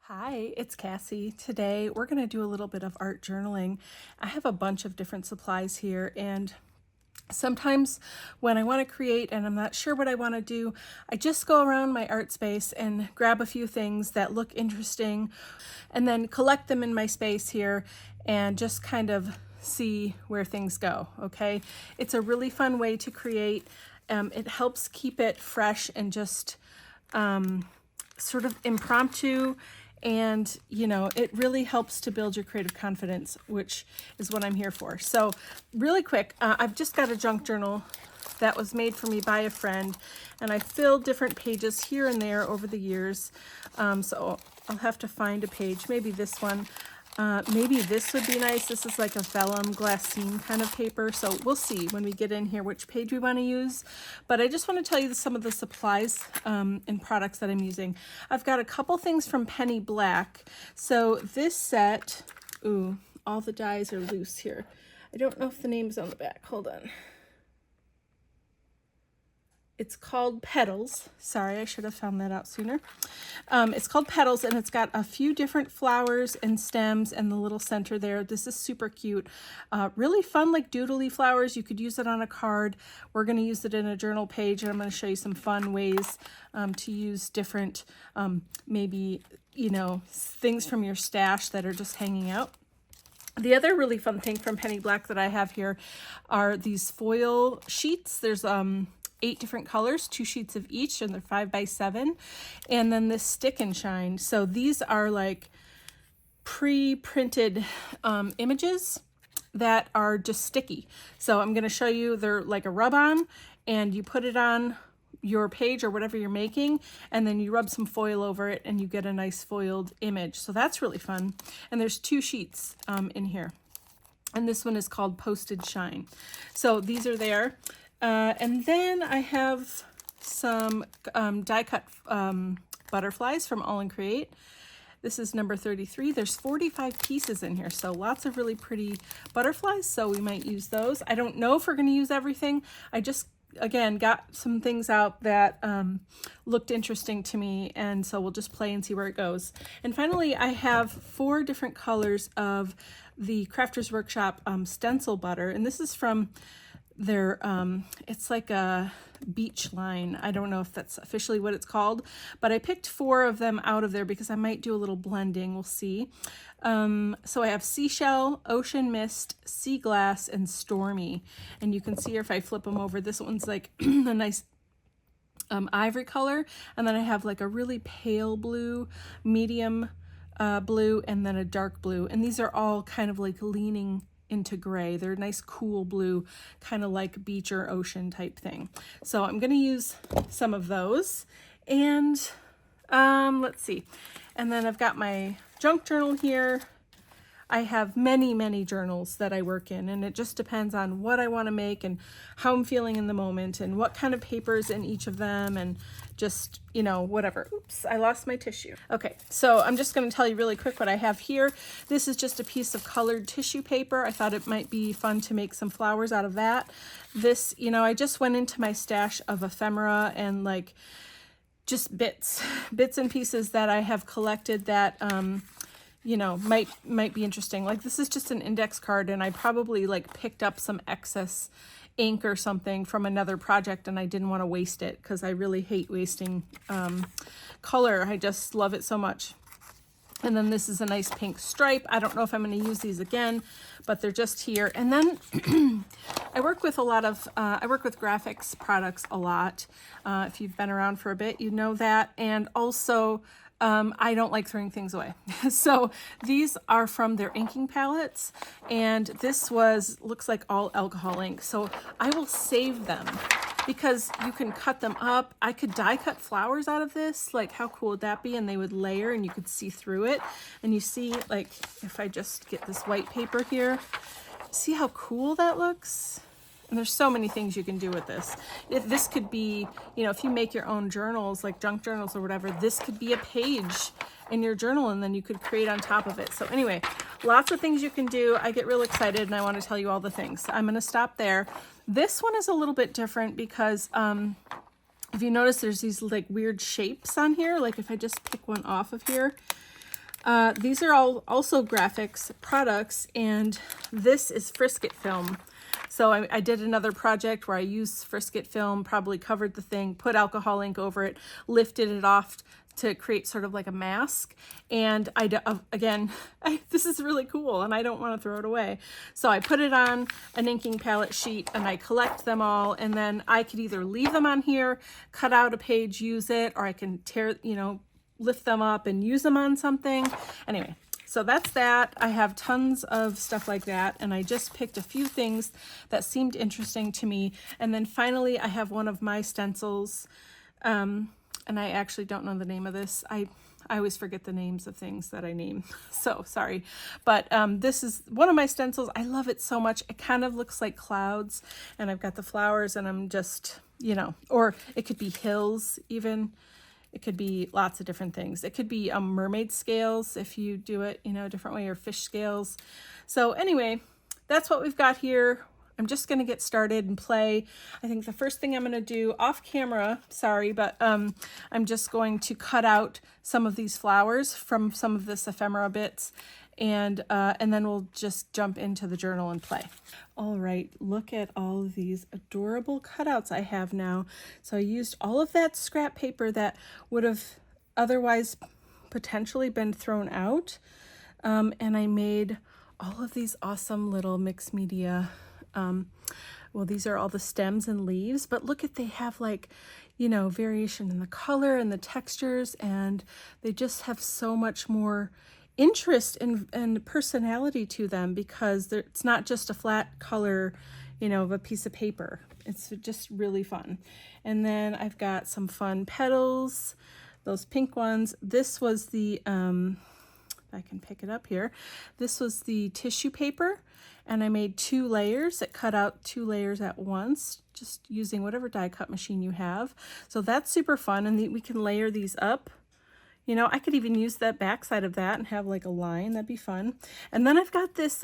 Hi, it's Kassy. Today we're going to do a little bit of art journaling. I have a bunch of different supplies here, and sometimes when I want to create and I'm not sure what I want to do, I just go around my art space and grab a few things that look interesting and then collect them in my space here and just kind of see where things go, okay? It's a really fun way to create. It helps keep it fresh and just sort of impromptu, and it really helps to build your creative confidence, which is what I'm here for. So really quick, I've just got a junk journal that was made for me by a friend, and I filled different pages here and there over the years. So I'll have to find a page, maybe this one. Maybe this would be nice. This is like a vellum glassine kind of paper. So we'll see when we get in here which page we want to use. But I just want to tell you some of the supplies and products that I'm using. I've got a couple things from Penny Black. So this set, ooh, all the dies are loose here. I don't know if the name's on the back. Hold on. It's called Petals. Sorry, I should have found that out sooner. It's called Petals, and it's got a few different flowers and stems and the little center there. This is super cute. Really fun, like doodly flowers. You could use it on a card. We're going to use it in a journal page, and I'm going to show you some fun ways to use different, maybe, things from your stash that are just hanging out. The other really fun thing from Penny Black that I have here are these foil sheets. There's 8 different colors, 2 sheets of each, and they're 5 by 7. And then this stick and shine. So these are like pre-printed images that are just sticky. So I'm going to show you, they're like a rub-on, and you put it on your page or whatever you're making, and then you rub some foil over it and you get a nice foiled image. So that's really fun. And there's 2 sheets in here. And this one is called Posted Shine. So these are there. And then I have some die cut butterflies from All in Create. This is number 33. There's 45 pieces in here, so lots of really pretty butterflies, so we might use those. I don't know if we're going to use everything. I just, again, got some things out that looked interesting to me, and so we'll just play and see where it goes. And finally, I have 4 different colors of the Crafters Workshop stencil butter, and this is from their it's like a beach line. I don't know if that's officially what it's called, but I picked 4 of them out of there because I might do a little blending. We'll see. So I have Seashell, Ocean Mist, Sea Glass, and Stormy. And you can see if I flip them over, this one's like a nice ivory color, and then I have like a really pale blue, medium blue, and then a dark blue. And these are all kind of like leaning into gray. They're nice cool blue, kind of like beach or ocean type thing. So I'm going to use some of those, and let's see. And then I've got my junk journal here. I have many journals that I work in, and it just depends on what I want to make and how I'm feeling in the moment and what kind of papers in each of them, and just, whatever. Oops, I lost my tissue. Okay, so I'm just going to tell you really quick what I have here. This is just a piece of colored tissue paper. I thought it might be fun to make some flowers out of that. This, I just went into my stash of ephemera and like just bits and pieces that I have collected that might be interesting. Like this is just an index card, and I probably like picked up some excess ink or something from another project, and I didn't want to waste it because I really hate wasting color. I just love it so much. And then this is a nice pink stripe. I don't know if I'm going to use these again, but they're just here. And then I work with graphics products a lot. If you've been around for a bit, you know that. And also, I don't like throwing things away. So these are from their inking palettes, and this looks like all alcohol ink. So I will save them because you can cut them up. I could die cut flowers out of this. Like, how cool would that be? And they would layer and you could see through it. And you see, like, if I just get this white paper here, see how cool that looks? And there's so many things you can do with this. This could be, if you make your own journals, like junk journals or whatever, this could be a page in your journal, and then you could create on top of it. So anyway, lots of things you can do. I get real excited, and I want to tell you all the things. I'm going to stop there. This one is a little bit different because if you notice, there's these like weird shapes on here. Like if I just pick one off of here, These are all also graphics products, and this is Frisket film. So I did another project where I used Frisket film, probably covered the thing, put alcohol ink over it, lifted it off to create sort of like a mask. And this is really cool and I don't want to throw it away. So I put it on an inking palette sheet and I collect them all, and then I could either leave them on here, cut out a page, use it, or I can tear, lift them up and use them on something. Anyway, so that's that. I have tons of stuff like that, and I just picked a few things that seemed interesting to me. And then finally, I have one of my stencils, and I actually don't know the name of this. I always forget the names of things that I name, so sorry. But this is one of my stencils. I love it so much. It kind of looks like clouds, and I've got the flowers, and I'm just, or it could be hills even. It could be lots of different things. It could be mermaid scales if you do it, a different way, or fish scales. So anyway, that's what we've got here. I'm just going to get started and play. I think the first thing I'm going to do off camera, sorry, but I'm just going to cut out some of these flowers from some of this ephemera bits, and then we'll just jump into the journal and play. All right, look at all of these adorable cutouts I have now. So I used all of that scrap paper that would have otherwise potentially been thrown out, and I made all of these awesome little mixed media. Well, these are all the stems and leaves, but look at, they have like, variation in the color and the textures, and they just have so much more interest and personality to them, because it's not just a flat color, of a piece of paper. It's just really fun. And then I've got some fun petals, those pink ones. This was the, if I can pick it up here, this was the tissue paper, and I made 2 layers. It cut out 2 layers at once, just using whatever die cut machine you have. So that's super fun, and we can layer these up. I could even use that backside of that and have like a line. That'd be fun. And then I've got this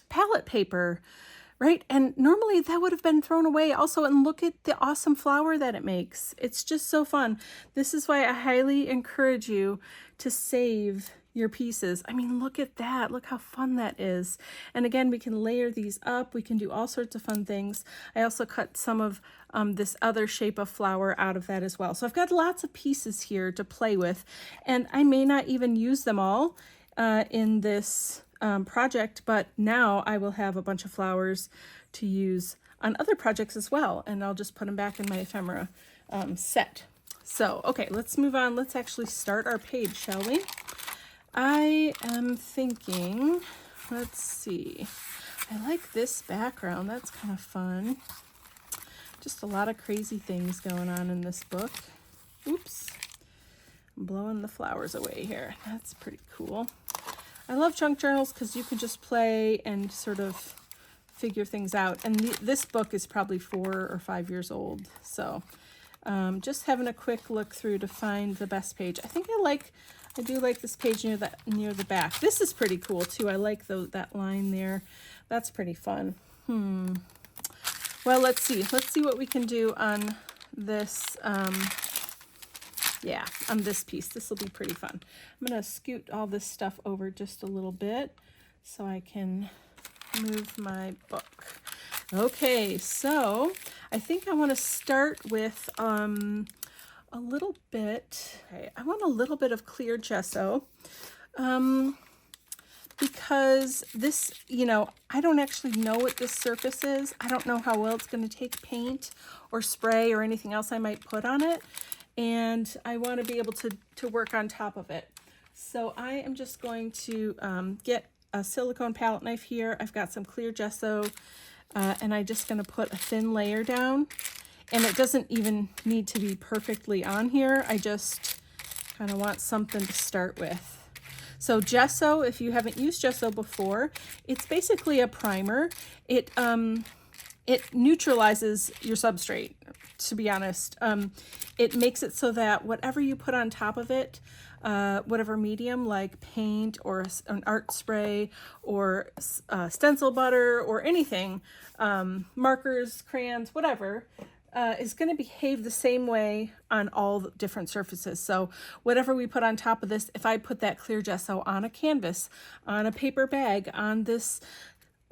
palette paper, right? And normally that would have been thrown away also. And look at the awesome flower that it makes. It's just so fun. This is why I highly encourage you to save your pieces. I mean, look at that. Look how fun that is. And again, we can layer these up. We can do all sorts of fun things. I also cut some of this other shape of flower out of that as well. So I've got lots of pieces here to play with, and I may not even use them all in this project, but now I will have a bunch of flowers to use on other projects as well, and I'll just put them back in my ephemera set. So, okay, let's move on. Let's actually start our page, shall we? I am thinking, let's see, I like this background. That's kind of fun. Just a lot of crazy things going on in this book. Oops, I'm blowing the flowers away here. That's pretty cool. I love junk journals because you can just play and sort of figure things out. And this book is probably 4 or 5 years old. So just having a quick look through to find the best page. I think I do like this page near the back. This is pretty cool too. I like that line there. That's pretty fun. Well, let's see. Let's see what we can do on this. Yeah, on this piece. This will be pretty fun. I'm going to scoot all this stuff over just a little bit so I can move my book. Okay, so I think I want to start with a little bit, okay, I want a little bit of clear gesso, because this, I don't actually know what this surface is. I don't know how well it's going to take paint or spray or anything else I might put on it, and I want to be able to work on top of it. So I am just going to get a silicone palette knife here. I've got some clear gesso, and I'm just going to put a thin layer down. And it doesn't even need to be perfectly on here. I just kind of want something to start with. So gesso, if you haven't used gesso before, it's basically a primer. It neutralizes your substrate, to be honest. It makes it so that whatever you put on top of it, whatever medium like paint or an art spray or stencil butter or anything, markers, crayons, whatever, is going to behave the same way on all the different surfaces. So whatever we put on top of this, if I put that clear gesso on a canvas, on a paper bag, on this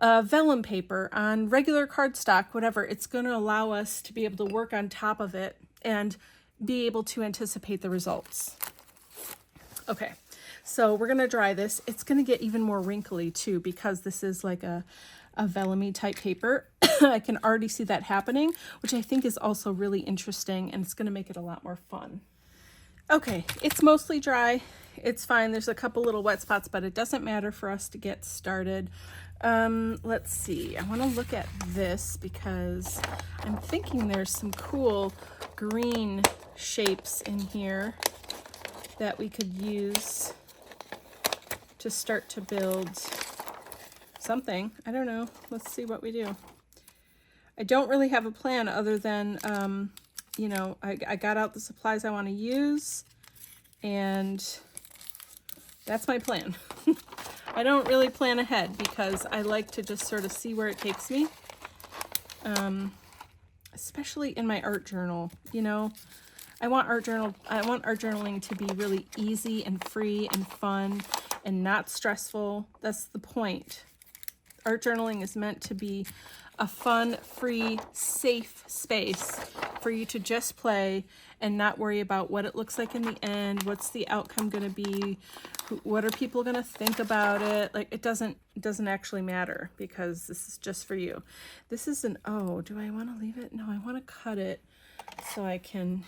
vellum paper, on regular cardstock, whatever, it's going to allow us to be able to work on top of it and be able to anticipate the results. Okay, so we're going to dry this. It's going to get even more wrinkly too, because this is like a vellum-y type paper. I can already see that happening, which I think is also really interesting, and it's going to make it a lot more fun. Okay, it's mostly dry. It's fine. There's a couple little wet spots, but it doesn't matter for us to get started. Let's see. I want to look at this because I'm thinking there's some cool green shapes in here that we could use to start to build something. I don't know. Let's see what we do. I don't really have a plan other than, you know, I got out the supplies I want to use, and that's my plan. I don't really plan ahead because I like to just sort of see where it takes me, especially in my art journal. You know, I want art journaling to be really easy and free and fun and not stressful. That's the point. Art journaling is meant to be a fun, free, safe space for you to just play and not worry about what it looks like in the end, what's the outcome going to be, what are people going to think about it. Like, it doesn't actually matter because this is just for you. This is an O. Do I want to leave it? No, I want to cut it so I can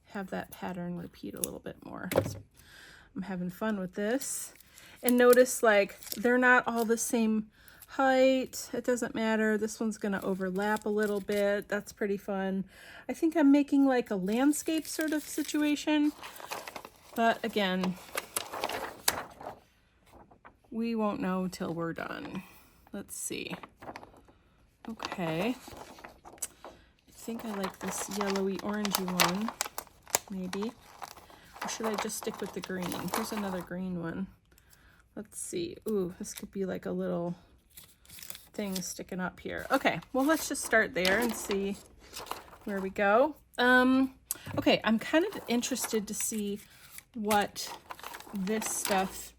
have that pattern repeat a little bit more. I'm having fun with this. And notice, like, they're not all the same height. It doesn't matter. This one's going to overlap a little bit. That's pretty fun. I think I'm making like a landscape sort of situation, but again, we won't know till we're done. Let's see. Okay. I think I like this yellowy orangey one, maybe. Or should I just stick with the green? Here's another green one. Let's see. Ooh, this could be like a little thing sticking up here. Okay, well, let's just start there and see where we go. Okay, I'm kind of interested to see what this stuff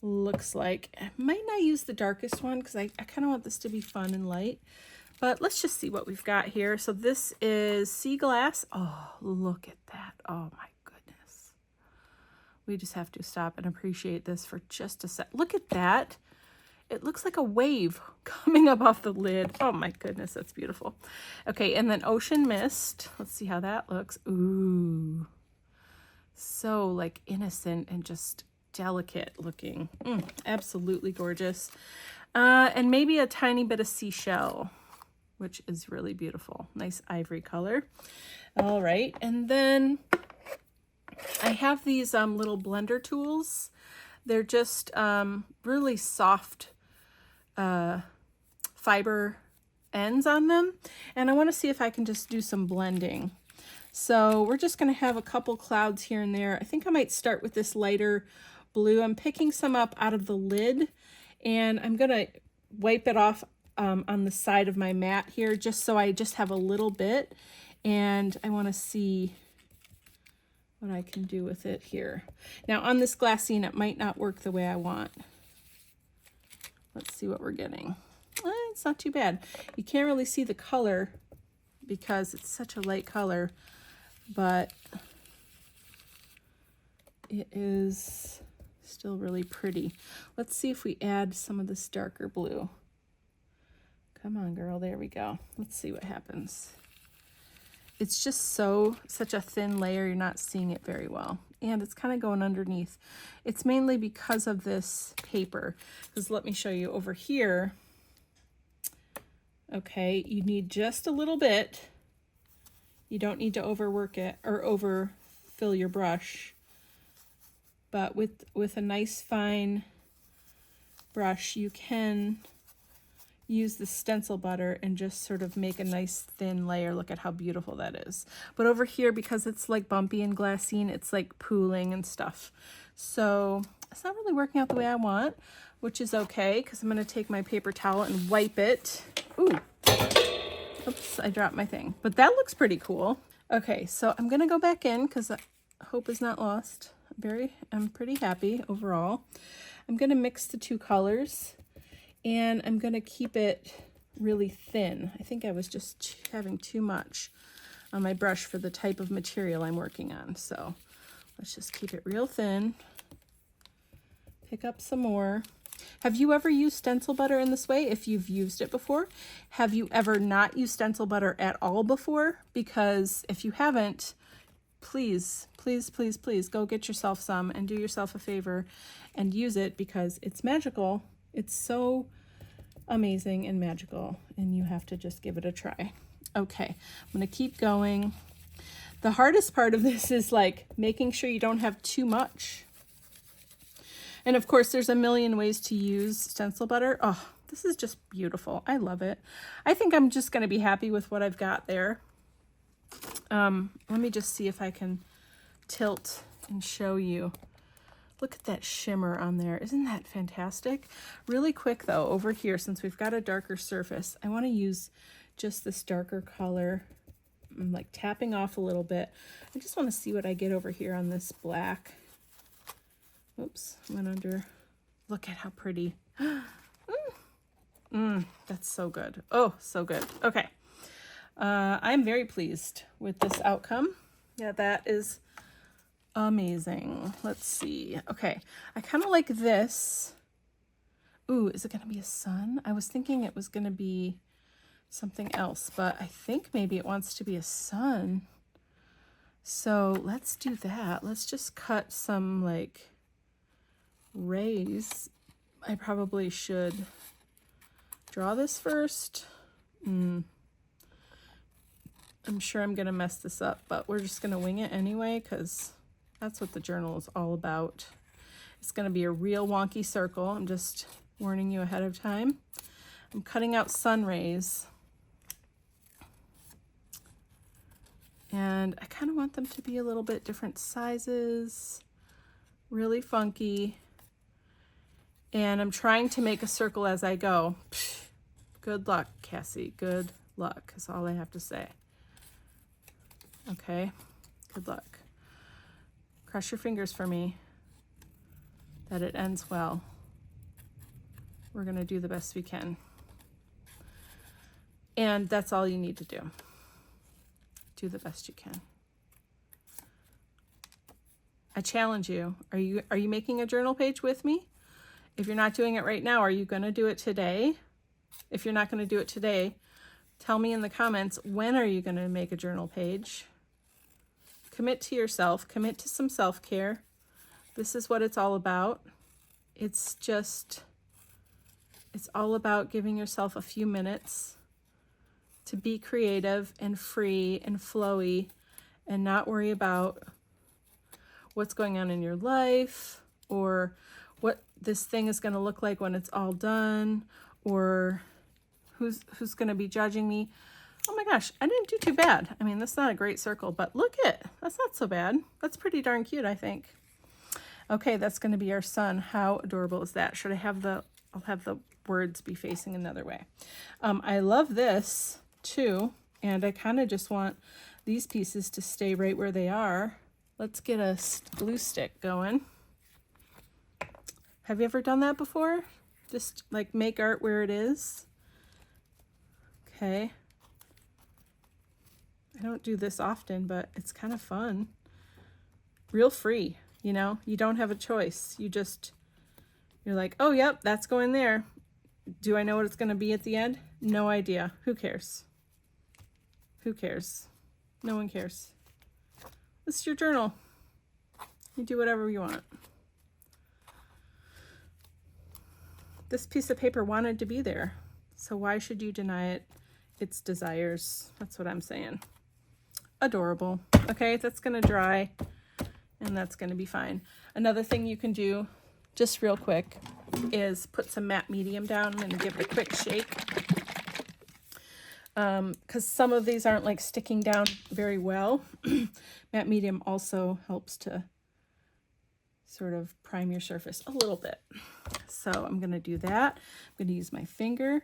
looks like. I might not use the darkest one because I kind of want this to be fun and light, but let's just see what we've got here. So this is sea glass. Oh, look at that. Oh my goodness. We just have to stop and appreciate this for just a sec. Look at that. It looks like a wave coming up off the lid. Oh my goodness, that's beautiful. Okay, and then ocean mist. Let's see how that looks. Ooh, so like innocent and just delicate looking. Absolutely gorgeous. And maybe a tiny bit of seashell, which is really beautiful. Nice ivory color. All right, and then I have these little blender tools. They're just really soft fiber ends on them, and I want to see if I can just do some blending. So we're just going to have a couple clouds here and there. I think I might start with this lighter blue. I'm picking some up out of the lid, and I'm going to wipe it off on the side of my mat here, just so I just have a little bit, and I want to see what I can do with it here. Now on this glassine, it might not work the way I want. Let's see what we're getting. It's not too bad. You can't really see the color because it's such a light color, but it is still really pretty. Let's see if we add some of this darker blue. Come on, girl. There we go. Let's see what happens. It's just such a thin layer, you're not seeing it very well. And it's kind of going underneath. It's mainly because of this paper. Because let me show you over here. Okay, you need just a little bit. You don't need to overwork it or overfill your brush. But with a nice fine brush, you can use the stencil butter and just sort of make a nice thin layer. Look at how beautiful that is. But over here, because it's like bumpy and glassine, it's like pooling and stuff. So it's not really working out the way I want, which is okay, because I'm going to take my paper towel and wipe it. Ooh, Oops, I dropped my thing. But that looks pretty cool. Okay, so I'm going to go back in because hope is not lost. I'm pretty happy overall. I'm going to mix the two colors, and I'm going to keep it really thin. I think I was just having too much on my brush for the type of material I'm working on. So let's just keep it real thin. Pick up some more. Have you ever used stencil butter in this way? If you've used it before, have you ever not used stencil butter at all before? Because if you haven't, please, please, please, please go get yourself some and do yourself a favor and use it, because it's magical. It's so amazing and magical, and you have to just give it a try. Okay, I'm going to keep going. The hardest part of this is like making sure you don't have too much. And of course, there's a million ways to use stencil butter. Oh, this is just beautiful. I love it. I think I'm just going to be happy with what I've got there. Let me just see if I can tilt and show you. Look at that shimmer on there. Isn't that fantastic? Really quick though, over here, since we've got a darker surface, I want to use just this darker color. I'm like tapping off a little bit. I just want to see what I get over here on this black. Oops, went under. Look at how pretty. That's so good. Oh, so good. Okay. I'm very pleased with this outcome. Yeah, that is amazing. Let's see. Okay, I kind of like this. Ooh, is it going to be a sun? I was thinking it was going to be something else, but I think maybe it wants to be a sun. So let's do that. Let's just cut some like rays. I probably should draw this first. I'm sure I'm going to mess this up, but we're just going to wing it anyway, because that's what the journal is all about. It's going to be a real wonky circle. I'm just warning you ahead of time. I'm cutting out sun rays. And I kind of want them to be a little bit different sizes, really funky. And I'm trying to make a circle as I go. Psh, good luck, Kassy. Good luck is all I have to say. Okay, good luck. Cross your fingers for me that it ends well. We're going to do the best we can. And that's all you need to do. Do the best you can. I challenge you. Are you making a journal page with me? If you're not doing it right now, are you going to do it today? If you're not going to do it today, tell me in the comments, when are you going to make a journal page? Commit to yourself. Commit to some self-care. This is what it's all about. It's all about giving yourself a few minutes to be creative and free and flowy and not worry about what's going on in your life or what this thing is going to look like when it's all done, or who's going to be judging me. Oh my gosh, I didn't do too bad. I mean, that's not a great circle, but look it. That's not so bad. That's pretty darn cute, I think. Okay, that's going to be our sun. How adorable is that? Should I have I'll have the words be facing another way. I love this too, and I kind of just want these pieces to stay right where they are. Let's get a glue stick going. Have you ever done that before? Just like make art where it is. Okay. I don't do this often, but it's kind of fun. Real free, you know? You don't have a choice. You're like, oh, yep, that's going there. Do I know what it's going to be at the end? No idea. Who cares? Who cares? No one cares. This is your journal. You do whatever you want. This piece of paper wanted to be there, so why should you deny it its desires? That's what I'm saying. Adorable. Okay, that's going to dry, and that's going to be fine. Another thing you can do, just real quick, is put some matte medium down. I'm going to give it a quick shake. Because some of these aren't like sticking down very well. Matte medium also helps to sort of prime your surface a little bit. So I'm going to do that. I'm going to use my finger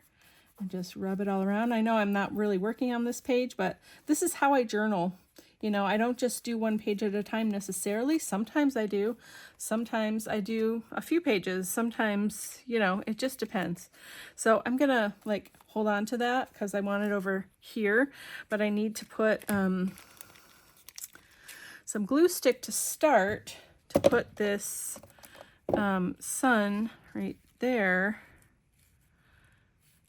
and just rub it all around. I know I'm not really working on this page, but this is how I journal. You know, I don't just do one page at a time necessarily. Sometimes I do. Sometimes I do a few pages. Sometimes, you know, it just depends. So I'm going to like hold on to that because I want it over here, but I need to put some glue stick to start to put this sun right there.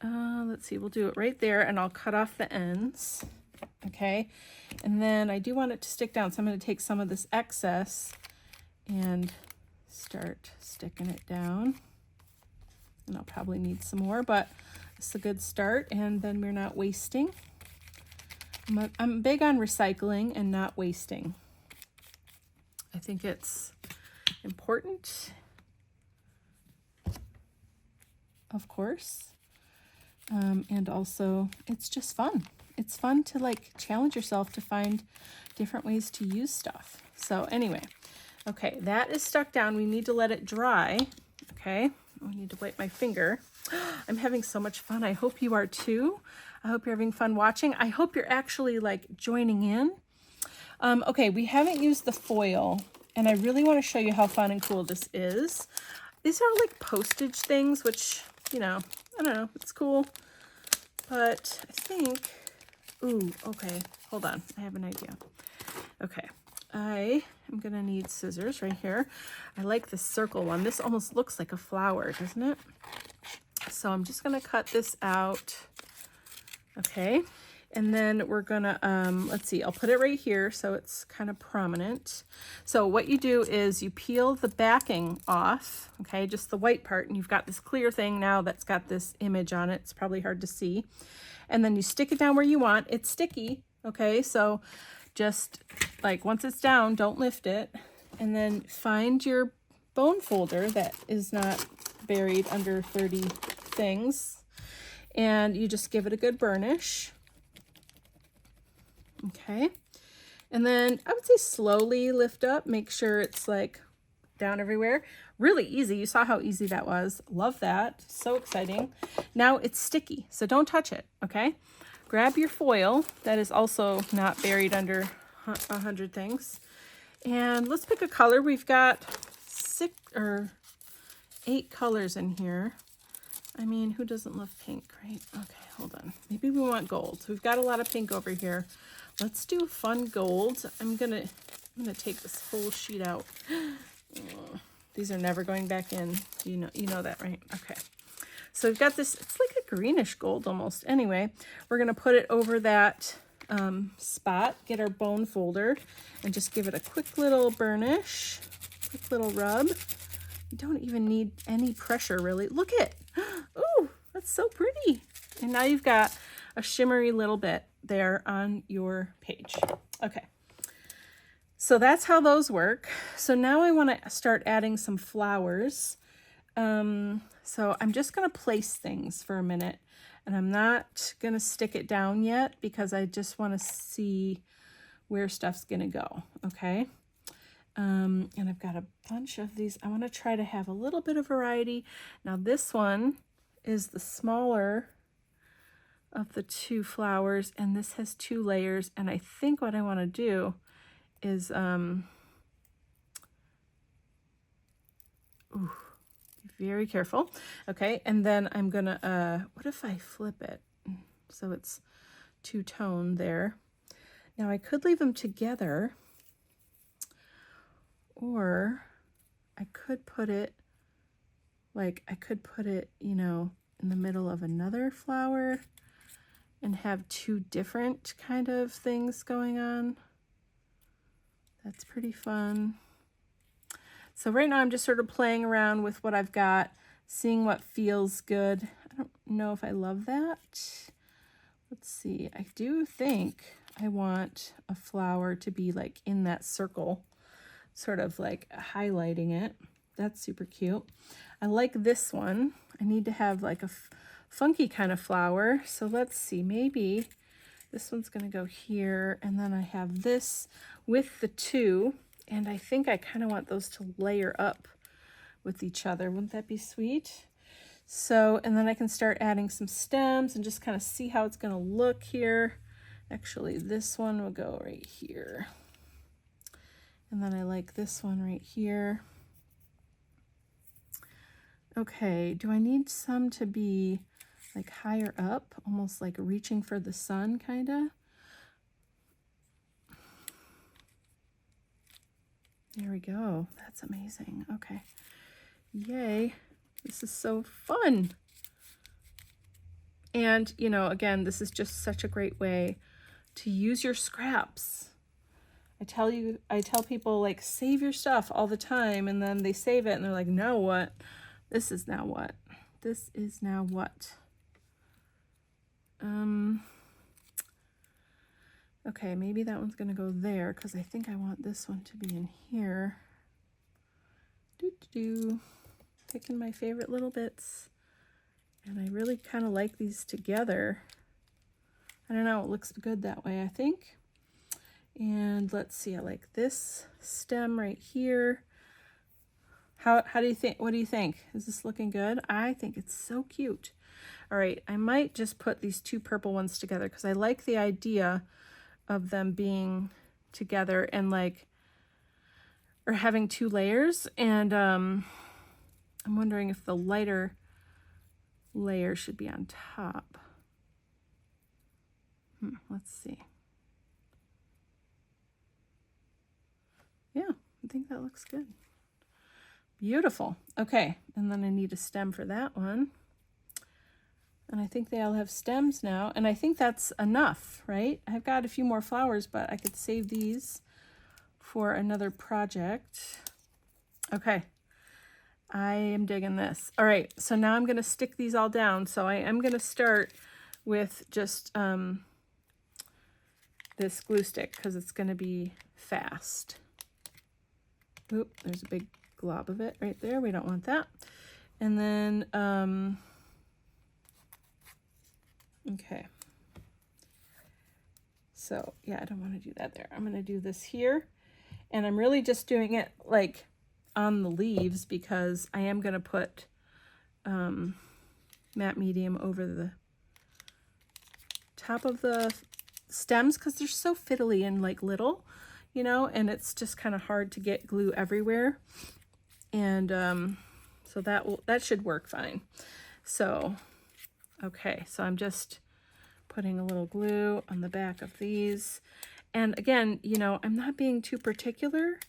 Let's see, we'll do it right there, and I'll cut off the ends. Okay, and then I do want it to stick down, so I'm going to take some of this excess and start sticking it down. And I'll probably need some more, but it's a good start, and then we're not wasting. I'm big on recycling and not wasting. I think it's important, of course. And also it's just fun. It's fun to like challenge yourself to find different ways to use stuff. So anyway, okay, that is stuck down. We need to let it dry. Okay, I need to wipe my finger. I'm having so much fun. I hope you are too. I hope you're having fun watching. I hope you're actually like joining in. Okay, we haven't used the foil, and I really want to show you how fun and cool this is. These are like postage things, which, you know, I don't know, it's cool. But I think, ooh, okay, hold on, I have an idea. Okay, I am gonna need scissors right here. I like the circle one. This almost looks like a flower, doesn't it? So I'm just gonna cut this out. Okay, and then we're gonna, let's see, I'll put it right here so it's kind of prominent. So what you do is you peel the backing off, okay, just the white part, and you've got this clear thing now that's got this image on it. It's probably hard to see. And then you stick it down where you want. It's sticky, okay, so just like once it's down, don't lift it. And then find your bone folder that is not buried under 30 things. And you just give it a good burnish. Okay. And then I would say slowly lift up. Make sure it's like down everywhere. Really easy. You saw how easy that was. Love that. So exciting. Now it's sticky, so don't touch it, okay? Grab your foil that is also not buried under 100 things. And let's pick a color. We've got 6 or 8 colors in here. I mean, who doesn't love pink, right? Okay, hold on. Maybe we want gold. So we've got a lot of pink over here. Let's do fun gold. I'm gonna take this whole sheet out. Oh, these are never going back in. You know that, right? Okay. So we've got this, it's like a greenish gold almost. Anyway, we're gonna put it over that spot, get our bone folder, and just give it a quick little burnish, quick little rub. You don't even need any pressure, really. Look at, ooh, that's so pretty. And now you've got a shimmery little bit there on your page. Okay, so that's how those work. So now I want to start adding some flowers. So I'm just going to place things for a minute, and I'm not going to stick it down yet because I just want to see where stuff's going to go. Okay. And I've got a bunch of these. I want to try to have a little bit of variety. Now this one is the smaller of the 2 flowers, and this has 2 layers, and I think what I want to do is ooh, be very careful. Okay, and then I'm gonna what if I flip it so it's 2-tone there? Now I could leave them together, or I could put it like, you know, in the middle of another flower and have 2 different kind of things going on. That's pretty fun. So right now I'm just sort of playing around with what I've got, seeing what feels good. I don't know if I love that. Let's see. I do think I want a flower to be like in that circle, sort of like highlighting it. That's super cute. I like this one. I need to have like a funky kind of flower. So let's see, maybe this one's gonna go here, and then I have this with the 2, and I think I kind of want those to layer up with each other. Wouldn't that be sweet? So, and then I can start adding some stems and just kind of see how it's going to look here. Actually, this one will go right here. And then I like this one right here. Okay, do I need some to be like higher up, almost like reaching for the sun, kind of? There we go. That's amazing. Okay. Yay. This is so fun. And, you know, again, this is just such a great way to use your scraps. I tell people, like, save your stuff all the time, and then they save it and they're like, now what? This is now what? This is now what? Okay, maybe that one's gonna go there because I think I want this one to be in here. Picking my favorite little bits. And I really kind of like these together. I don't know, it looks good that way, I think. And let's see, I like this stem right here. How do you think? What do you think? Is this looking good? I think it's so cute. All right, I might just put these two purple ones together because I like the idea of them being together and like, or having two layers. And I'm wondering if the lighter layer should be on top. Let's see. Yeah, I think that looks good. Beautiful. Okay, and then I need a stem for that one. And I think they all have stems now. And I think that's enough, right? I've got a few more flowers, but I could save these for another project. Okay, I am digging this. All right, so now I'm going to stick these all down. So I am going to start with just this glue stick because it's going to be fast. Oop, there's a big glob of it right there. We don't want that. And then, okay. So yeah, I don't want to do that there. I'm going to do this here. And I'm really just doing it like on the leaves because I am going to put matte medium over the top of the stems because they're so fiddly and like little, you know, and it's just kind of hard to get glue everywhere. And so that should work fine. So, okay, so I'm just putting a little glue on the back of these. And again, you know, I'm not being too particular.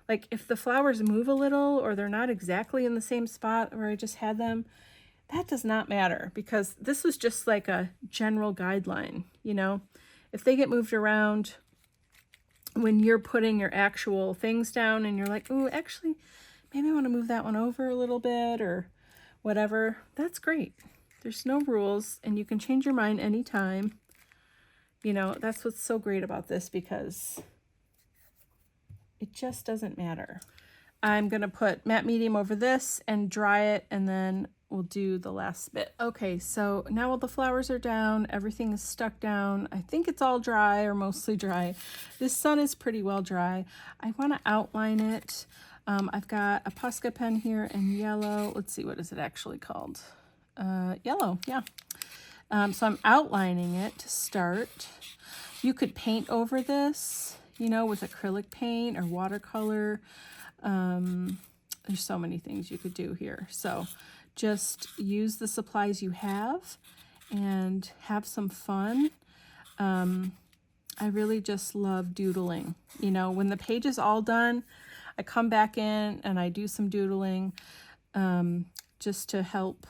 Like if the flowers move a little or they're not exactly in the same spot where I just had them, that does not matter because this was just like a general guideline, you know. If they get moved around when you're putting your actual things down and you're like, oh, actually, maybe I want to move that one over a little bit or whatever, that's great. There's no rules and you can change your mind anytime. You know, that's what's so great about this because it just doesn't matter. I'm going to put matte medium over this and dry it and then we'll do the last bit. Okay, so now all the flowers are down, everything is stuck down. I think it's all dry or mostly dry. This sun is pretty well dry. I want to outline it. I've got a Posca pen here in yellow. Let's see, what is it actually called? Yellow, yeah. So I'm outlining it to start. You could paint over this, you know, with acrylic paint or watercolor. There's so many things you could do here. So just use the supplies you have and have some fun. I really just love doodling. You know, when the page is all done, I come back in and I do some doodling just to help.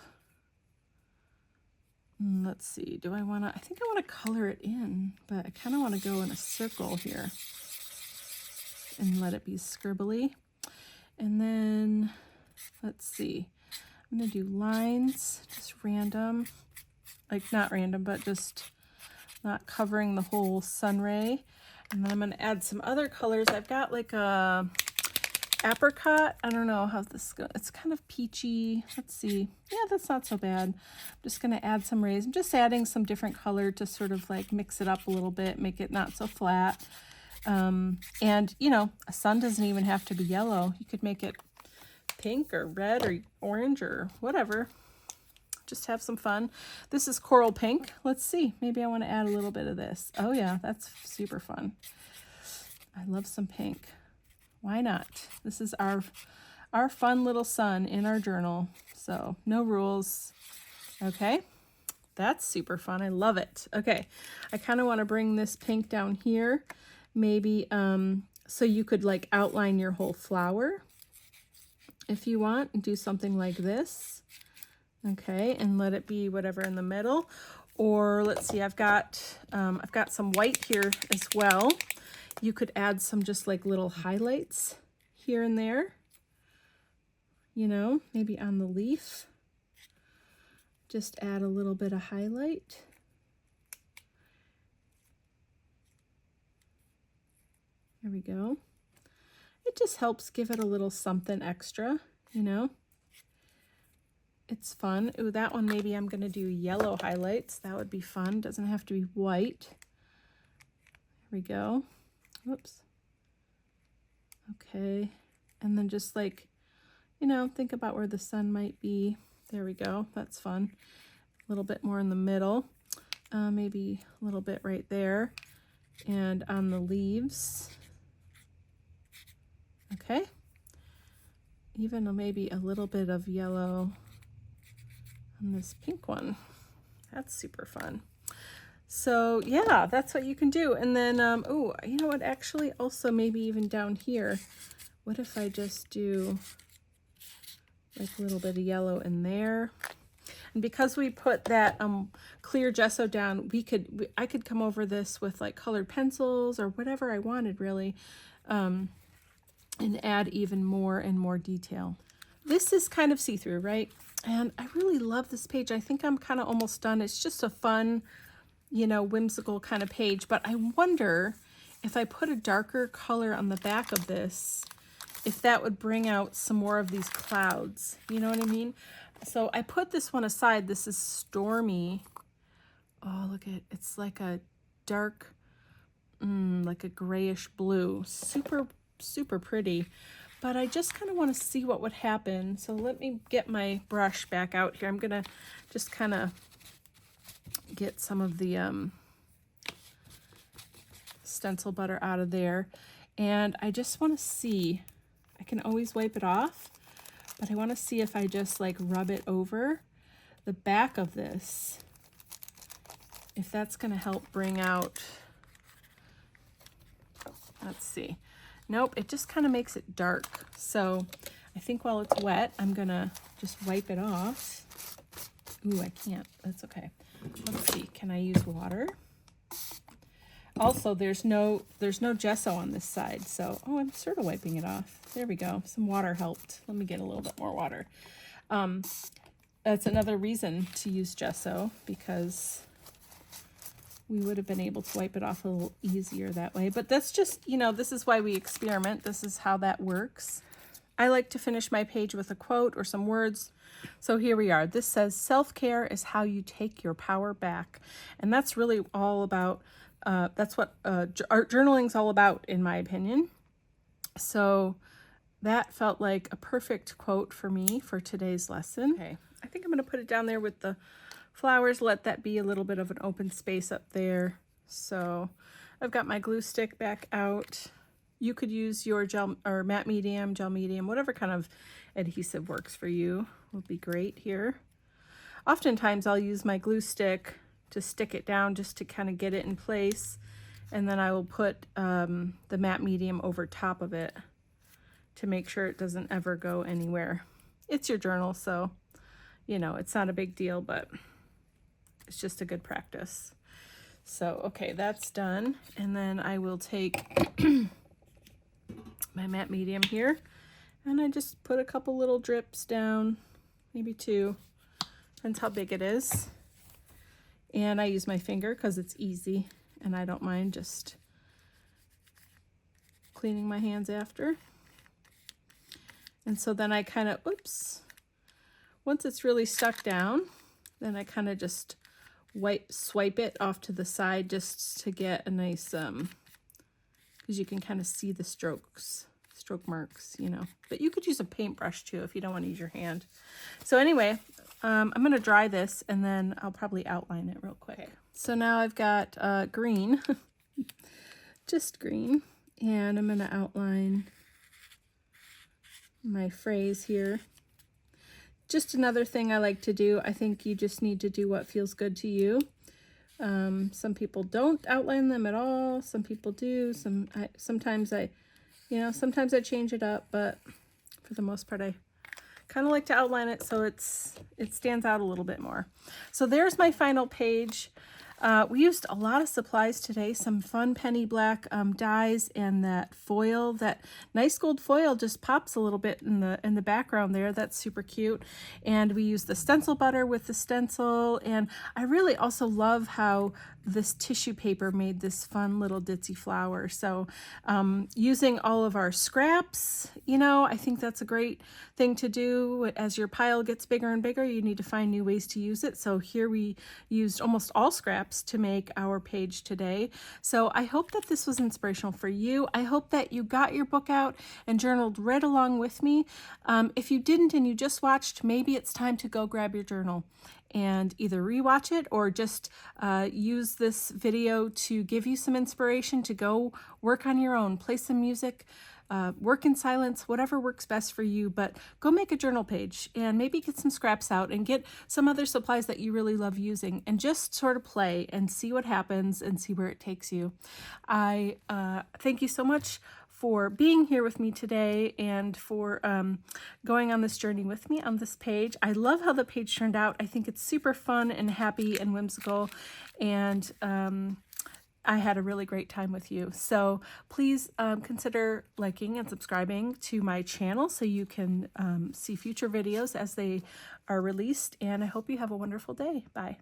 Let's see, do I want to, I think I want to color it in, but I kind of want to go in a circle here and let it be scribbly. And then, let's see, I'm going to do lines, just random, like not random, but just not covering the whole sun ray. And then I'm going to add some other colors. I've got like a apricot. I don't know how this goes. It's kind of peachy. Let's see. Yeah, that's not so bad. I'm just going to add some rays. I'm just adding some different color to sort of like mix it up a little bit, make it not so flat. And, you know, a sun doesn't even have to be yellow. You could make it pink or red or orange or whatever. just have some fun. This is coral pink. Let's see. Maybe I want to add a little bit of this. Oh yeah, that's super fun. I love some pink. Why not? This is our fun little sun in our journal. So no rules. Okay. That's super fun. I love it. Okay. I kind of want to bring this pink down here. Maybe so you could like outline your whole flower if you want, and do something like this. Okay, and let it be whatever in the middle. Or let's see, I've got some white here as well. You could add some just like little highlights here and there, you know, maybe on the leaf. Just add a little bit of highlight. There we go. It just helps give it a little something extra, you know. It's fun. Ooh, that one maybe I'm going to do yellow highlights. That would be fun. Doesn't have to be white. There we go. Whoops. Okay. And then just like, you know, think about where the sun might be. There we go. That's fun. A little bit more in the middle. Maybe a little bit right there. And on the leaves. Okay. Even maybe a little bit of yellow on this pink one. That's super fun. So yeah, that's what you can do. And then, oh, you know what, actually also maybe even down here, what if I just do like a little bit of yellow in there? And because we put that clear gesso down, I could come over this with like colored pencils or whatever I wanted really, and add even more and more detail. This is kind of see-through, right? And I really love this page. I think I'm kind of almost done. It's just a fun, you know, whimsical kind of page. But I wonder if I put a darker color on the back of this, if that would bring out some more of these clouds. You know what I mean? So I put this one aside. This is Stormy. Oh, look at it. It's like a dark, like a grayish blue. Super, super pretty. But I just kind of want to see what would happen. So let me get my brush back out here. I'm going to just kind of get some of the stencil butter out of there. And I just want to see, I can always wipe it off, but I want to see if I just like rub it over the back of this, if that's going to help bring out, let's see. Nope, it just kind of makes it dark. So I think while it's wet, I'm gonna just wipe it off. Ooh, I can't. That's okay. Let's see. Can I use water? Also, there's no gesso on this side. So, oh, I'm sort of wiping it off. There we go. Some water helped. Let me get a little bit more water. That's another reason to use gesso, because we would have been able to wipe it off a little easier that way. But that's just, you know, this is why we experiment. This is how that works. I like to finish my page with a quote or some words. So here we are. This says, self-care is how you take your power back. And that's really all about, that's what art journaling's all about, in my opinion. So that felt like a perfect quote for me for today's lesson. Okay, I think I'm going to put it down there with the flowers, let that be a little bit of an open space up there. So I've got my glue stick back out. You could use your gel or matte medium, gel medium, whatever kind of adhesive works for you will be great here. Oftentimes I'll use my glue stick to stick it down just to kind of get it in place. And then I will put the matte medium over top of it to make sure it doesn't ever go anywhere. It's your journal, so, you know, it's not a big deal, but it's just a good practice. So, okay, that's done. And then I will take my matte medium here, and I just put a couple little drips down, maybe 2. Depends how big it is. And I use my finger because it's easy, and I don't mind just cleaning my hands after. And so then I kind of, oops, once it's really stuck down, then I kind of just swipe it off to the side just to get a nice, because you can kind of see the stroke marks, you know. But you could use a paintbrush too if you don't want to use your hand. So anyway, I'm going to dry this and then I'll probably outline it real quick. Okay. So now I've got green, just green, and I'm going to outline my phrase here. Just another thing I like to do. I think you just need to do what feels good to you. Some people don't outline them at all. Some people do. Sometimes I change it up, but for the most part, I kind of like to outline it so it stands out a little bit more. So there's my final page. We used a lot of supplies today, some fun penny black dies and that foil, that nice gold foil just pops a little bit in the background there. That's super cute. And we used the stencil butter with the stencil. And I really also love how this tissue paper made this fun little ditzy flower. So using all of our scraps, you know, I think that's a great thing to do. As your pile gets bigger and bigger, you need to find new ways to use it. So here we used almost all scraps to make our page today. So I hope that this was inspirational for you. I hope that you got your book out and journaled right along with me. If you didn't and you just watched, maybe it's time to go grab your journal and either rewatch it or just use this video to give you some inspiration to go work on your own, play some music, work in silence, whatever works best for you, but go make a journal page and maybe get some scraps out and get some other supplies that you really love using and just sort of play and see what happens and see where it takes you. I thank you so much for being here with me today and for going on this journey with me on this page. I love how the page turned out. I think it's super fun and happy and whimsical, and I had a really great time with you. So please consider liking and subscribing to my channel so you can see future videos as they are released, and I hope you have a wonderful day. Bye.